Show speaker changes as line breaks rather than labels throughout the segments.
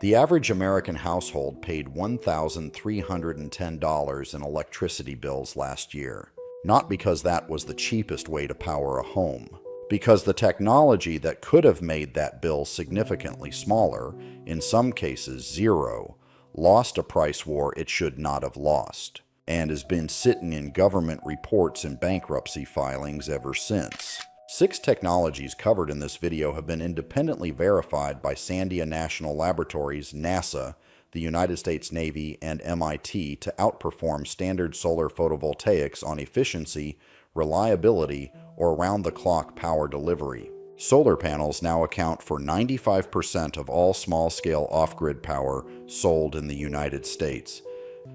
The average American household paid $1,310 in electricity bills last year. Not because that was the cheapest way to power a home, because the technology that could have made that bill significantly smaller, in some cases zero, lost a price war it should not have lost, and has been sitting in government reports and bankruptcy filings ever since. 6 technologies covered in this video have been independently verified by Sandia National Laboratories, NASA, the United States Navy, and MIT to outperform standard solar photovoltaics on efficiency, reliability, or round-the-clock power delivery. Solar panels now account for 95% of all small-scale off-grid power sold in the United States,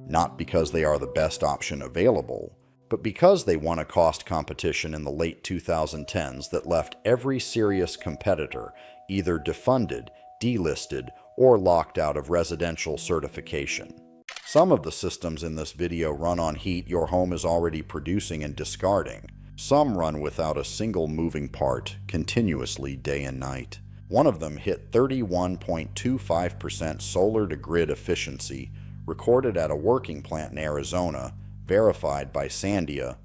not because they are the best option available, but because they won a cost competition in the late 2010s that left every serious competitor either defunded, delisted, or locked out of residential certification. Some of the systems in this video run on heat your home is already producing and discarding. Some run without a single moving part, continuously day and night. One of them hit 31.25% solar-to-grid efficiency, recorded at a working plant in Arizona, verified by Sandia,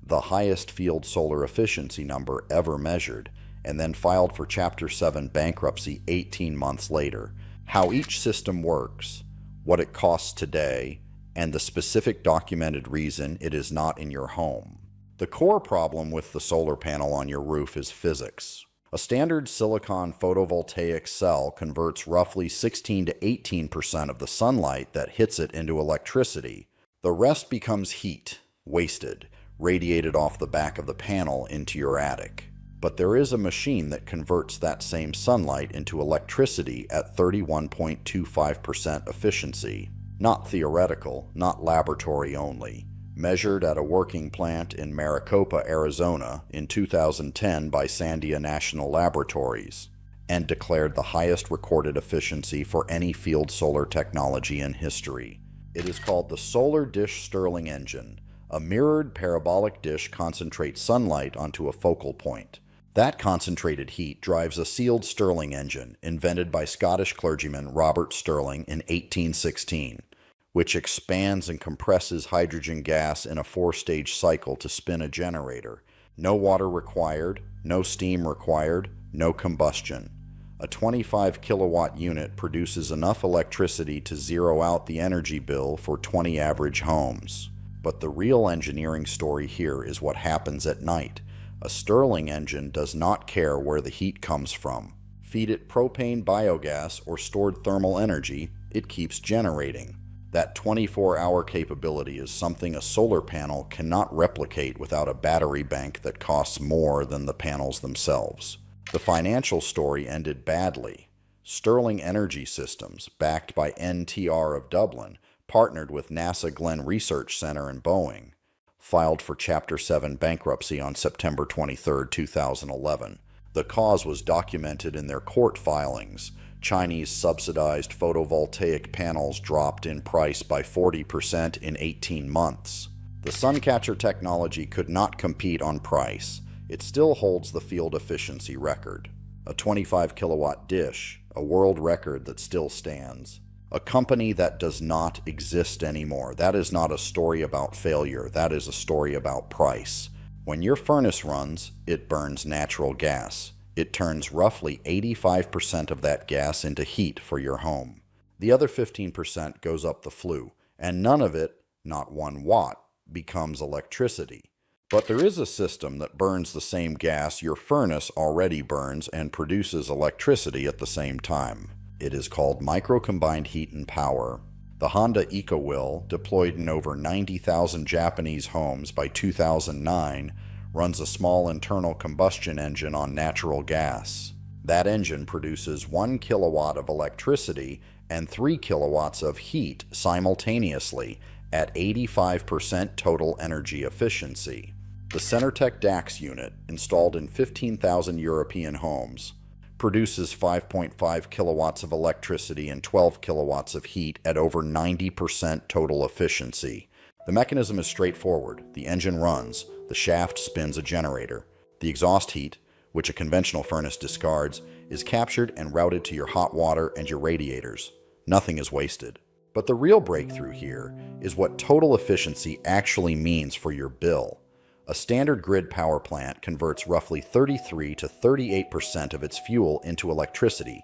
the highest field solar efficiency number ever measured, and then filed for Chapter 7 bankruptcy 18 months later. How each system works, what it costs today, and the specific documented reason it is not in your home. The core problem with the solar panel on your roof is physics. A standard silicon photovoltaic cell converts roughly 16 to 18% of the sunlight that hits it into electricity. The rest becomes heat, wasted, radiated off the back of the panel into your attic. But there is a machine that converts that same sunlight into electricity at 31.25% efficiency. Not theoretical, not laboratory only. Measured at a working plant in Maricopa, Arizona in 2010 by Sandia National Laboratories, and declared the highest recorded efficiency for any field solar technology in history. It is called the Solar Dish Stirling Engine. A mirrored parabolic dish concentrates sunlight onto a focal point. That concentrated heat drives a sealed Stirling engine, invented by Scottish clergyman Robert Stirling in 1816, which expands and compresses hydrogen gas in a 4-stage cycle to spin a generator. No water required, no steam required, no combustion. A 25 kilowatt unit produces enough electricity to zero out the energy bill for 20 average homes. But the real engineering story here is what happens at night. A Stirling engine does not care where the heat comes from. Feed it propane biogas or stored thermal energy, it keeps generating. That 24-hour capability is something a solar panel cannot replicate without a battery bank that costs more than the panels themselves. The financial story ended badly. Stirling Energy Systems, backed by NTR of Dublin, partnered with NASA Glenn Research Center and Boeing, filed for Chapter 7 bankruptcy on September 23, 2011. The cause was documented in their court filings. Chinese subsidized photovoltaic panels dropped in price by 40% in 18 months. The Suncatcher technology could not compete on price. It still holds the field efficiency record. A 25 kilowatt dish, a world record that still stands. A company that does not exist anymore. That is not a story about failure. That is a story about price. When your furnace runs, it burns natural gas. It turns roughly 85% of that gas into heat for your home. The other 15% goes up the flue, and none of it, not 1 watt, becomes electricity. But there is a system that burns the same gas your furnace already burns and produces electricity at the same time. It is called micro-combined heat and power. The Honda EcoWheel, deployed in over 90,000 Japanese homes by 2009, runs a small internal combustion engine on natural gas. That engine produces 1 kilowatt of electricity and 3 kilowatts of heat simultaneously at 85% total energy efficiency. The Centertech DAX unit, installed in 15,000 European homes, produces 5.5 kilowatts of electricity and 12 kilowatts of heat at over 90% total efficiency. The mechanism is straightforward. The engine runs, the shaft spins a generator. The exhaust heat, which a conventional furnace discards, is captured and routed to your hot water and your radiators. Nothing is wasted. But the real breakthrough here is what total efficiency actually means for your bill. A standard grid power plant converts roughly 33 to 38% of its fuel into electricity.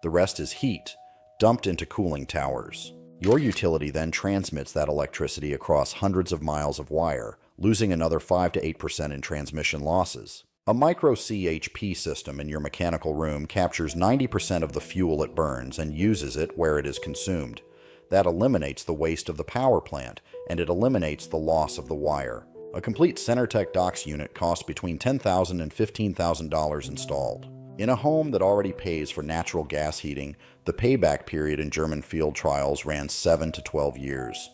The rest is heat, dumped into cooling towers. Your utility then transmits that electricity across hundreds of miles of wire, losing another 5 to 8% in transmission losses. A micro CHP system in your mechanical room captures 90% of the fuel it burns and uses it where it is consumed. That eliminates the waste of the power plant, and it eliminates the loss of the wire. A complete CenterTech Docks unit costs between $10,000 and $15,000 installed. In a home that already pays for natural gas heating, the payback period in German field trials ran 7 to 12 years.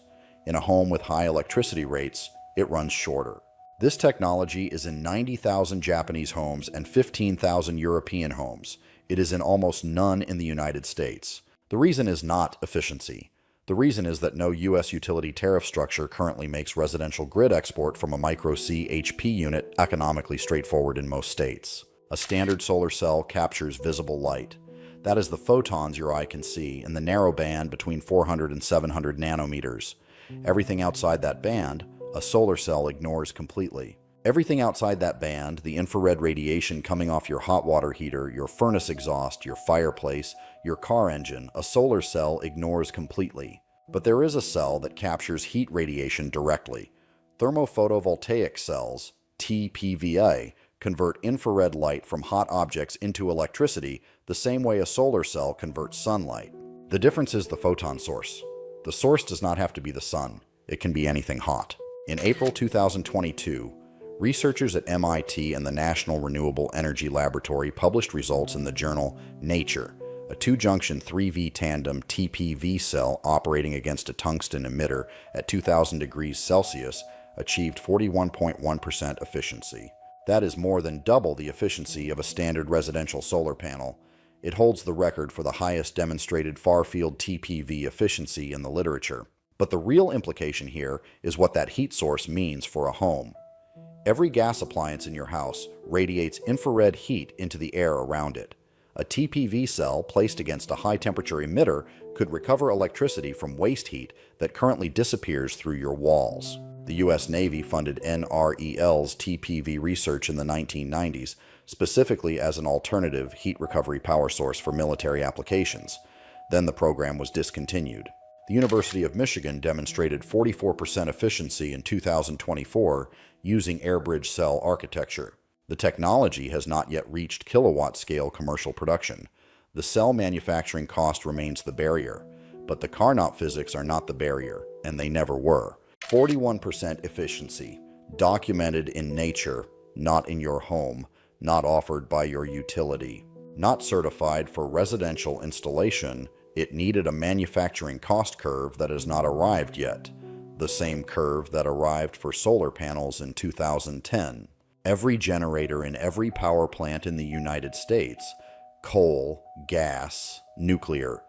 In a home with high electricity rates, it runs shorter. This technology is in 90,000 Japanese homes and 15,000 European homes. It is in almost none in the United States. The reason is not efficiency. The reason is that no U.S. utility tariff structure currently makes residential grid export from a micro CHP unit economically straightforward in most states. A standard solar cell captures visible light. That is the photons your eye can see in the narrow band between 400 and 700 nanometers. Everything outside that band, a solar cell ignores completely. Everything outside that band, the infrared radiation coming off your hot water heater, your furnace exhaust, your fireplace, your car engine, a solar cell ignores completely. But there is a cell that captures heat radiation directly. Thermophotovoltaic cells, TPVA, convert infrared light from hot objects into electricity the same way a solar cell converts sunlight. The difference is the photon source. The source does not have to be the sun. It can be anything hot. In April 2022, researchers at MIT and the National Renewable Energy Laboratory published results in the journal Nature. A 2-junction 3V tandem TPV cell operating against a tungsten emitter at 2000 degrees Celsius achieved 41.1% efficiency. That is more than double the efficiency of a standard residential solar panel. It holds the record for the highest demonstrated far-field TPV efficiency in the literature. But the real implication here is what that heat source means for a home. Every gas appliance in your house radiates infrared heat into the air around it. A TPV cell placed against a high-temperature emitter could recover electricity from waste heat that currently disappears through your walls. The U.S. Navy funded NREL's TPV research in the 1990s, specifically as an alternative heat recovery power source for military applications. Then the program was discontinued. The University of Michigan demonstrated 44% efficiency in 2024 using airbridge cell architecture. The technology has not yet reached kilowatt-scale commercial production. The cell manufacturing cost remains the barrier, but the Carnot physics are not the barrier, and they never were. 41% efficiency, documented in Nature, not in your home, not offered by your utility. Not certified for residential installation, it needed a manufacturing cost curve that has not arrived yet, the same curve that arrived for solar panels in 2010. Every generator in every power plant in the United States, coal, gas, nuclear,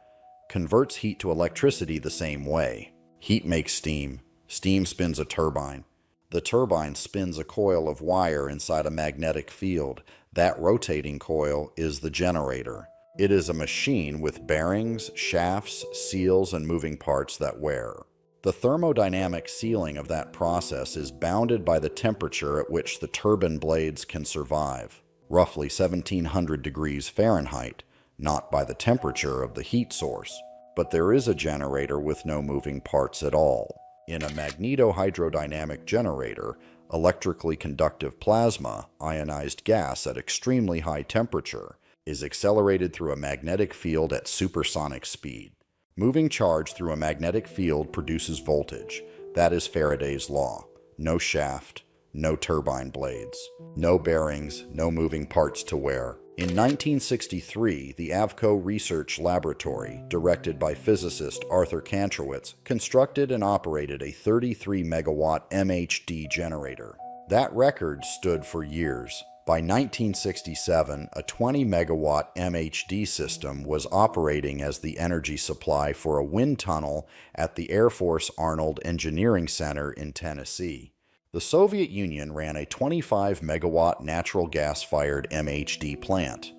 converts heat to electricity the same way. Heat makes steam. Steam spins a turbine. The turbine spins a coil of wire inside a magnetic field. That rotating coil is the generator. It is a machine with bearings, shafts, seals, and moving parts that wear. The thermodynamic sealing of that process is bounded by the temperature at which the turbine blades can survive, roughly 1700 degrees Fahrenheit, not by the temperature of the heat source. But there is a generator with no moving parts at all. In a magnetohydrodynamic generator, electrically conductive plasma, ionized gas at extremely high temperature, is accelerated through a magnetic field at supersonic speed. Moving charge through a magnetic field produces voltage. That is Faraday's law. No shaft, no turbine blades, no bearings, no moving parts to wear. In 1963, the Avco Research Laboratory, directed by physicist Arthur Kantrowitz, constructed and operated a 33-megawatt MHD generator. That record stood for years. By 1967, a 20-megawatt MHD system was operating as the energy supply for a wind tunnel at the Air Force Arnold Engineering Center in Tennessee. The Soviet Union ran a 25-megawatt natural gas-fired MHD plant,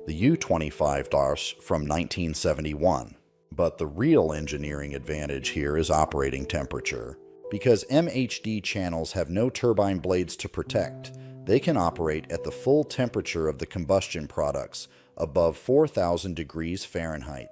the U-25 DARS from 1971. But the real engineering advantage here is operating temperature. Because MHD channels have no turbine blades to protect, they can operate at the full temperature of the combustion products, above 4,000 degrees Fahrenheit.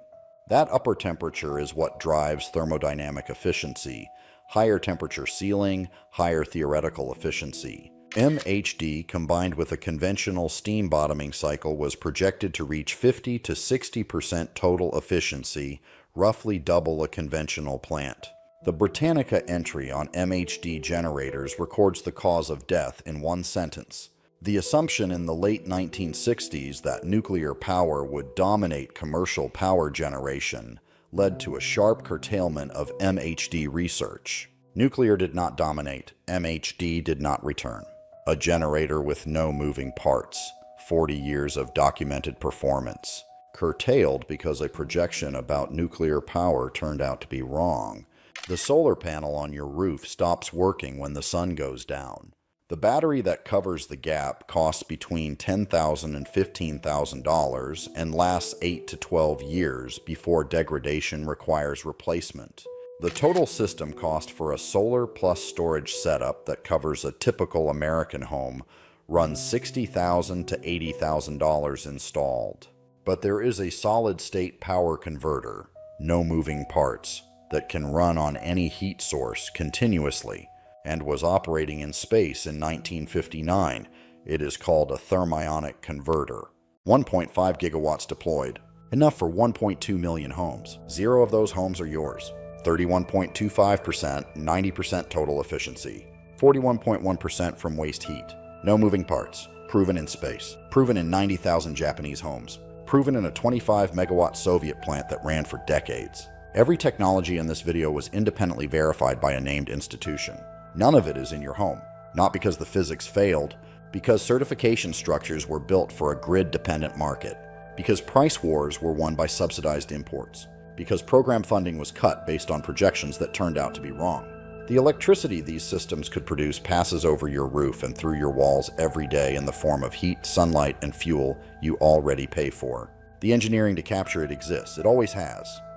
That upper temperature is what drives thermodynamic efficiency. Higher temperature sealing, higher theoretical efficiency. MHD combined with a conventional steam bottoming cycle was projected to reach 50 to 60% total efficiency, roughly double a conventional plant. The Britannica entry on MHD generators records the cause of death in one sentence. The assumption in the late 1960s that nuclear power would dominate commercial power generation led to a sharp curtailment of MHD research. Nuclear did not dominate, MHD did not return. A generator with no moving parts, 40 years of documented performance. Curtailed because a projection about nuclear power turned out to be wrong. The solar panel on your roof stops working when the sun goes down. The battery that covers the gap costs between $10,000 and $15,000 and lasts 8 to 12 years before degradation requires replacement. The total system cost for a solar plus storage setup that covers a typical American home runs $60,000 to $80,000 installed. But there is a solid-state power converter, no moving parts, that can run on any heat source continuously and was operating in space in 1959. It is called a thermionic converter. 1.5 gigawatts deployed, enough for 1.2 million homes. 0 of those homes are yours. 31.25%, 90% total efficiency. 41.1% from waste heat. No moving parts. Proven in space. Proven in 90,000 Japanese homes. Proven in a 25 megawatt Soviet plant that ran for decades. Every technology in this video was independently verified by a named institution. None of it is in your home. Not because the physics failed, because certification structures were built for a grid-dependent market. Because price wars were won by subsidized imports. Because program funding was cut based on projections that turned out to be wrong. The electricity these systems could produce passes over your roof and through your walls every day in the form of heat, sunlight, and fuel you already pay for. The engineering to capture it exists. It always has.